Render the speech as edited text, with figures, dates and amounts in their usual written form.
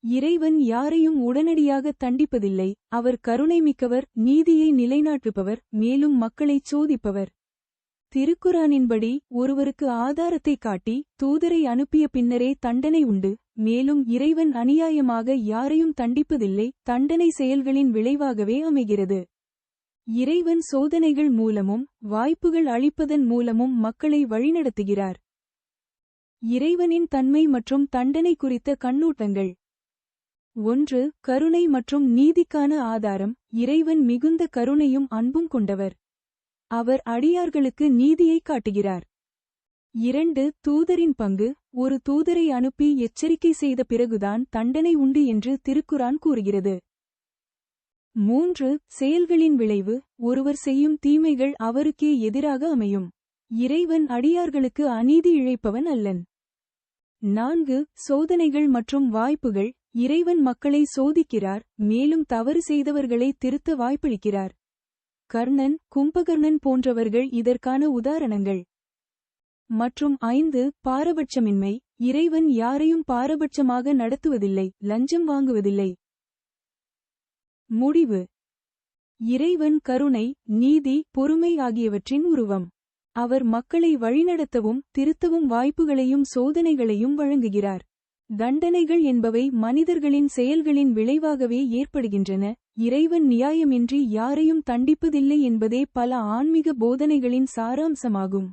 இறைவன் யாரையும் உடனடியாக தண்டிப்பதில்லை, அவர் கருணைமிக்கவர், நீதியை நிலைநாட்டுபவர், மேலும் மக்களைச் சோதிப்பவர். திருக்குரானின்படி ஒருவருக்கு ஆதாரத்தை காட்டி தூதரை அனுப்பிய பின்னரே தண்டனை உண்டு, மேலும் இறைவன் அநியாயமாக யாரையும் தண்டிப்பதில்லை, தண்டனை செயல்களின் விளைவாகவே அமைகிறது. இறைவன் சோதனைகள் மூலமும் வாய்ப்புகள் அளிப்பதன் மூலமும் மக்களை வழிநடத்துகிறார். இறைவனின் தன்மை மற்றும் தண்டனை குறித்த கண்ணோட்டங்கள். 1. கருணை மற்றும் நீதிக்கான ஆதாரம். இறைவன் மிகுந்த கருணையும் அன்பும் கொண்டவர். அவர் அடியார்களுக்கு நீதியை காட்டுகிறார். 2. தூதரின் பங்கு. ஒரு தூதரை அனுப்பி எச்சரிக்கை செய்த பிறகுதான் தண்டனை உண்டு என்று திருக்குரான் கூறுகிறது. 3. செயல்களின் விளைவு. ஒருவர் செய்யும் தீமைகள் அவருக்கே எதிராக அமையும். இறைவன் அடியார்களுக்கு அநீதி இழைப்பவன் அல்லன். 4. சோதனைகள் மற்றும் வாய்ப்புகள். இறைவன் மக்களை சோதிக்கிறார், மேலும் தவறு செய்தவர்களை திருத்த வாய்ப்பளிக்கிறார். கர்ணன், கும்பகர்ணன் போன்றவர்கள் இதற்கான உதாரணங்கள். மற்றும் 5. பாரபட்சமின்மை. இறைவன் யாரையும் பாரபட்சமாக நடத்துவதில்லை, லஞ்சம் வாங்குவதில்லை. முடிவு. இறைவன் கருணை, நீதி, பொறுமை ஆகியவற்றின் உருவம். அவர் மக்களை வழிநடத்தவும் திருத்தவும் வாய்ப்புகளையும் சோதனைகளையும் வழங்குகிறார். தண்டனைகள் என்பவை மனிதர்களின் செயல்களின் விளைவாகவே ஏற்படுகின்றன. இறைவன் நியாயமின்றி யாரையும் தண்டிப்பதில்லை என்பதே பல ஆன்மீக போதனைகளின் சாராம்சமாகும்.